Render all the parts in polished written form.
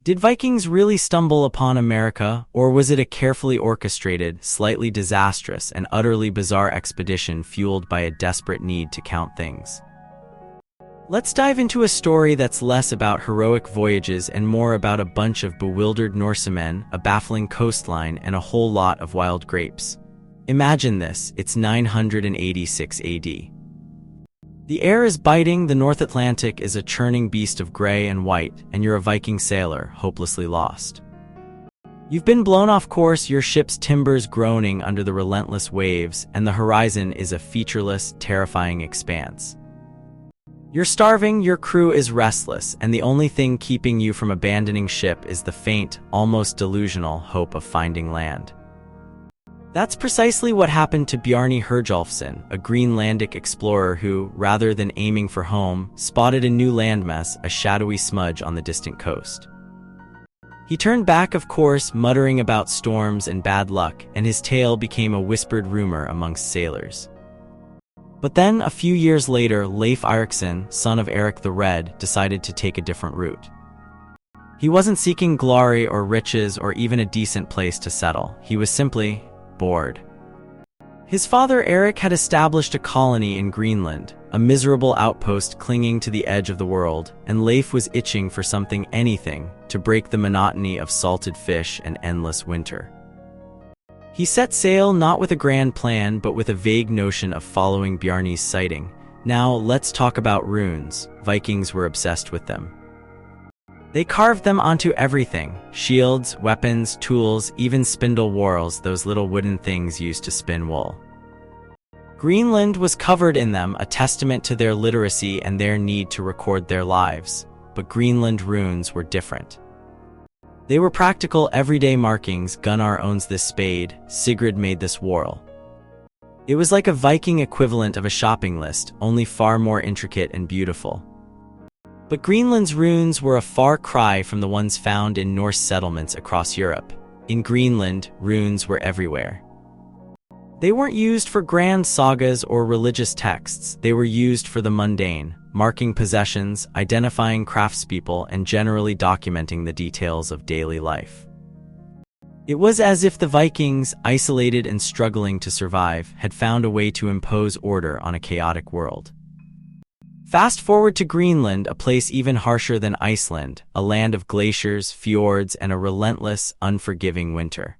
Did Vikings really stumble upon America, or was it a carefully orchestrated, slightly disastrous, and utterly bizarre expedition fueled by a desperate need to count things? Let's dive into a story that's less about heroic voyages and more about a bunch of bewildered Norsemen, a baffling coastline, and a whole lot of wild grapes. Imagine this, it's 986 AD. The air is biting, the North Atlantic is a churning beast of gray and white, and you're a Viking sailor, hopelessly lost. You've been blown off course, your ship's timbers groaning under the relentless waves, and the horizon is a featureless, terrifying expanse. You're starving, your crew is restless, and the only thing keeping you from abandoning ship is the faint, almost delusional hope of finding land. That's precisely what happened to Bjarni, a Greenlandic explorer who, rather than aiming for home, spotted a new landmass, a shadowy smudge on the distant coast. He turned back, of course, muttering about storms and bad luck, and his tale became a whispered rumor amongst sailors. But then, a few years later, Leif Erikson, son of Eric the Red, decided to take a different route. He wasn't seeking glory or riches or even a decent place to settle. He was simply bored. His father Eric had established a colony in Greenland, a miserable outpost clinging to the edge of the world, and Leif was itching for something, anything, to break the monotony of salted fish and endless winter. He set sail not with a grand plan, but with a vague notion of following Bjarni's sighting. Now, let's talk about runes. Vikings were obsessed with them. They carved them onto everything: shields, weapons, tools, even spindle whorls, those little wooden things used to spin wool. Greenland was covered in them, a testament to their literacy and their need to record their lives. But Greenland runes were different. They were practical, everyday markings. Gunnar owns this spade, Sigrid made this whorl. It was like a Viking equivalent of a shopping list, only far more intricate and beautiful. But Greenland's runes were a far cry from the ones found in Norse settlements across Europe. In Greenland, runes were everywhere. They weren't used for grand sagas or religious texts, they were used for the mundane, marking possessions, identifying craftspeople, and generally documenting the details of daily life. It was as if the Vikings, isolated and struggling to survive, had found a way to impose order on a chaotic world. Fast forward to Greenland, a place even harsher than Iceland, a land of glaciers, fjords, and a relentless, unforgiving winter.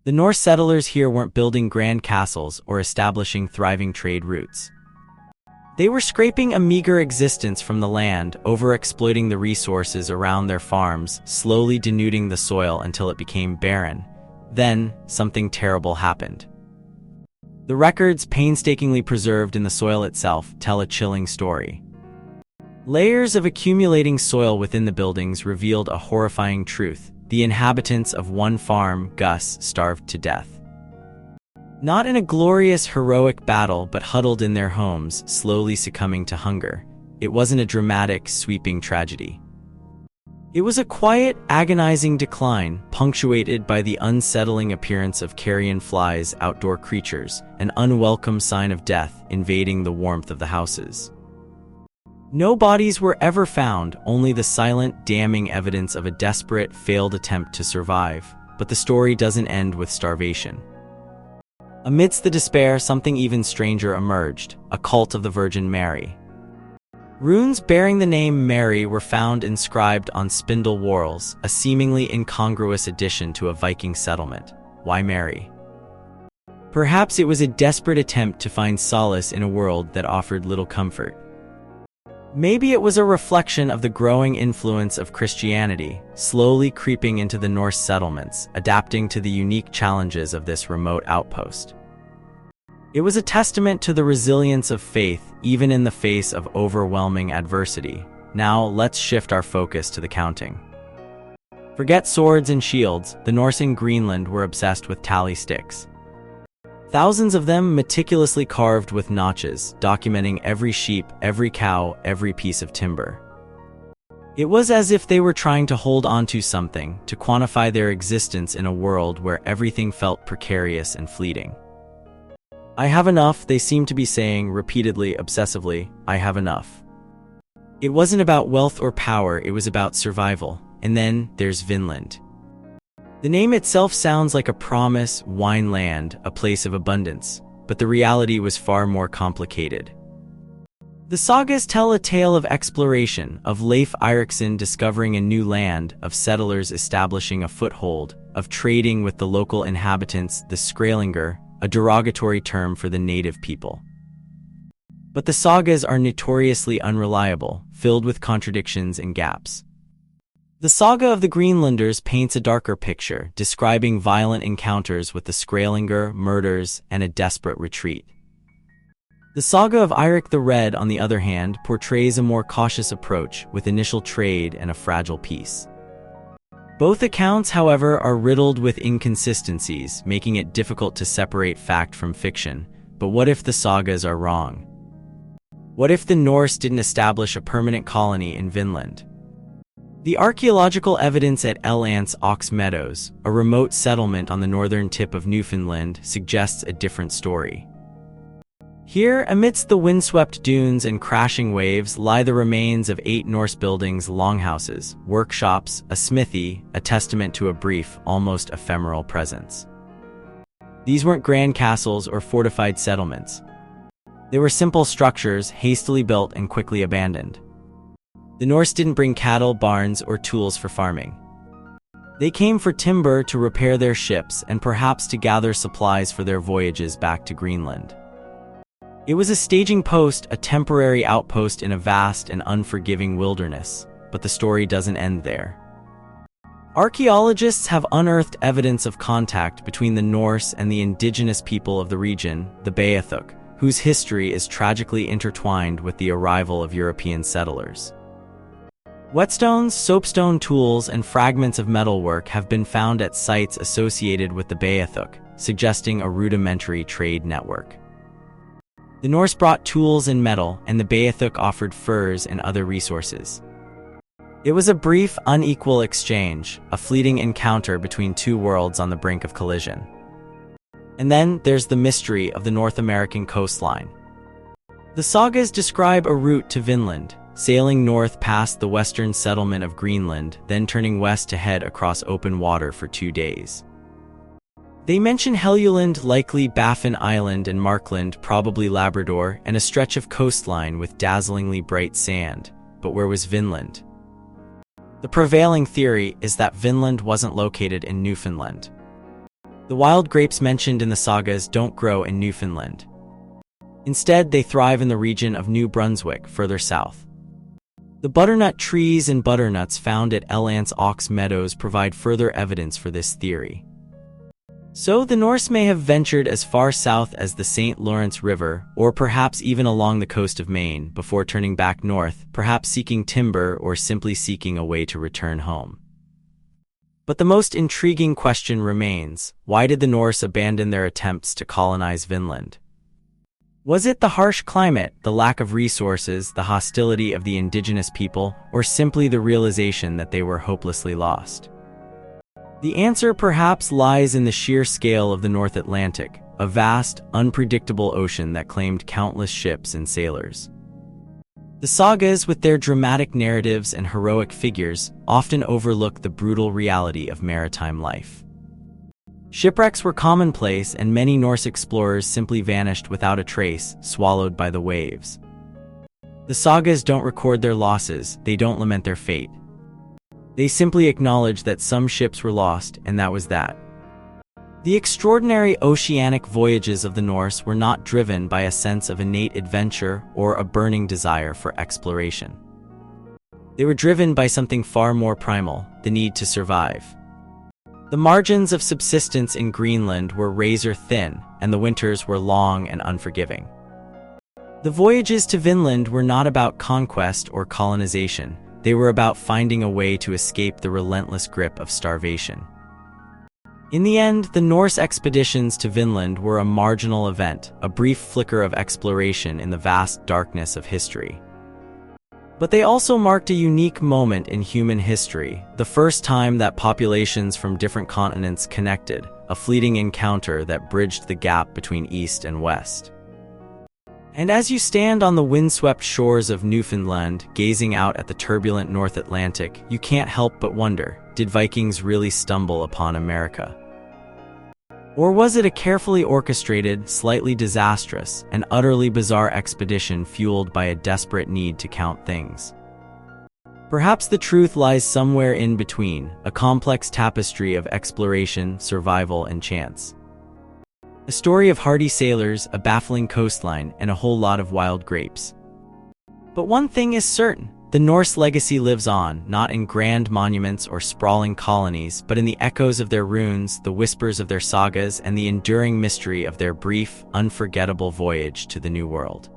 The Norse settlers here weren't building grand castles or establishing thriving trade routes. They were scraping a meager existence from the land, overexploiting the resources around their farms, slowly denuding the soil until it became barren. Then, something terrible happened. The records, painstakingly preserved in the soil itself, tell a chilling story. Layers of accumulating soil within the buildings revealed a horrifying truth: the inhabitants of one farm, Gus, starved to death. Not in a glorious, heroic battle, but huddled in their homes, slowly succumbing to hunger. It wasn't a dramatic, sweeping tragedy. It was a quiet, agonizing decline, punctuated by the unsettling appearance of carrion flies, outdoor creatures, an unwelcome sign of death invading the warmth of the houses. No bodies were ever found, only the silent, damning evidence of a desperate, failed attempt to survive. But the story doesn't end with starvation. Amidst the despair, something even stranger emerged: a cult of the Virgin Mary. Runes bearing the name Mary were found inscribed on spindle whorls, a seemingly incongruous addition to a Viking settlement. Why Mary? Perhaps it was a desperate attempt to find solace in a world that offered little comfort. Maybe it was a reflection of the growing influence of Christianity, slowly creeping into the Norse settlements, adapting to the unique challenges of this remote outpost. It was a testament to the resilience of faith, even in the face of overwhelming adversity. Now, let's shift our focus to the counting. Forget swords and shields, the Norse in Greenland were obsessed with tally sticks. Thousands of them meticulously carved with notches, documenting every sheep, every cow, every piece of timber. It was as if they were trying to hold onto something, to quantify their existence in a world where everything felt precarious and fleeting. I have enough, they seemed to be saying repeatedly, obsessively, I have enough. It wasn't about wealth or power, it was about survival. And then there's Vinland. The name itself sounds like a promise, wine land, a place of abundance, but the reality was far more complicated. The sagas tell a tale of exploration, of Leif Erikson discovering a new land, of settlers establishing a foothold, of trading with the local inhabitants, the Skrælingr, a derogatory term for the native people. But the sagas are notoriously unreliable, filled with contradictions and gaps. The saga of the Greenlanders paints a darker picture, describing violent encounters with the Skrælingr, murders, and a desperate retreat. The saga of Eirik the Red, on the other hand, portrays a more cautious approach, with initial trade and a fragile peace. Both accounts, however, are riddled with inconsistencies, making it difficult to separate fact from fiction. But what if the sagas are wrong? What if the Norse didn't establish a permanent colony in Vinland? The archaeological evidence at Elance Ox Meadows, a remote settlement on the northern tip of Newfoundland, suggests a different story. Here, amidst the windswept dunes and crashing waves, lie the remains of 8 Norse buildings, longhouses, workshops, a smithy, a testament to a brief, almost ephemeral presence. These weren't grand castles or fortified settlements. They were simple structures, hastily built and quickly abandoned. The Norse didn't bring cattle, barns, or tools for farming. They came for timber to repair their ships and perhaps to gather supplies for their voyages back to Greenland. It was a staging post, a temporary outpost in a vast and unforgiving wilderness, but the story doesn't end there. Archaeologists have unearthed evidence of contact between the Norse and the indigenous people of the region, the Beothuk, whose history is tragically intertwined with the arrival of European settlers. Whetstones, soapstone tools, and fragments of metalwork have been found at sites associated with the Beothuk, suggesting a rudimentary trade network. The Norse brought tools and metal, and the Beothuk offered furs and other resources. It was a brief, unequal exchange, a fleeting encounter between two worlds on the brink of collision. And then there's the mystery of the North American coastline. The sagas describe a route to Vinland, sailing north past the western settlement of Greenland, then turning west to head across open water for 2 days. They mention Helluland, likely Baffin Island, and Markland, probably Labrador, and a stretch of coastline with dazzlingly bright sand. But where was Vinland? The prevailing theory is that Vinland wasn't located in Newfoundland. The wild grapes mentioned in the sagas don't grow in Newfoundland. Instead, they thrive in the region of New Brunswick, further south. The butternut trees and butternuts found at Elance Ox Meadows provide further evidence for this theory. So the Norse may have ventured as far south as the St. Lawrence River, or perhaps even along the coast of Maine, before turning back north, perhaps seeking timber or simply seeking a way to return home. But the most intriguing question remains: why did the Norse abandon their attempts to colonize Vinland? Was it the harsh climate, the lack of resources, the hostility of the indigenous people, or simply the realization that they were hopelessly lost? The answer perhaps lies in the sheer scale of the North Atlantic, a vast, unpredictable ocean that claimed countless ships and sailors. The sagas, with their dramatic narratives and heroic figures, often overlook the brutal reality of maritime life. Shipwrecks were commonplace, and many Norse explorers simply vanished without a trace, swallowed by the waves. The sagas don't record their losses, they don't lament their fate. They simply acknowledge that some ships were lost, and that was that. The extraordinary oceanic voyages of the Norse were not driven by a sense of innate adventure or a burning desire for exploration. They were driven by something far more primal: the need to survive. The margins of subsistence in Greenland were razor thin, and the winters were long and unforgiving. The voyages to Vinland were not about conquest or colonization. They were about finding a way to escape the relentless grip of starvation. In the end, the Norse expeditions to Vinland were a marginal event, a brief flicker of exploration in the vast darkness of history. But they also marked a unique moment in human history, the first time that populations from different continents connected, a fleeting encounter that bridged the gap between East and West. And as you stand on the windswept shores of Newfoundland, gazing out at the turbulent North Atlantic, you can't help but wonder, did Vikings really stumble upon America? Or was it a carefully orchestrated, slightly disastrous, and utterly bizarre expedition fueled by a desperate need to count things? Perhaps the truth lies somewhere in between, a complex tapestry of exploration, survival, and chance. A story of hardy sailors, a baffling coastline, and a whole lot of wild grapes. But one thing is certain, the Norse legacy lives on, not in grand monuments or sprawling colonies, but in the echoes of their runes, the whispers of their sagas, and the enduring mystery of their brief, unforgettable voyage to the New World.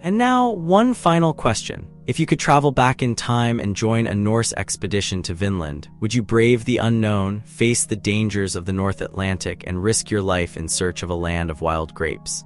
And now, one final question. If you could travel back in time and join a Norse expedition to Vinland, would you brave the unknown, face the dangers of the North Atlantic, and risk your life in search of a land of wild grapes?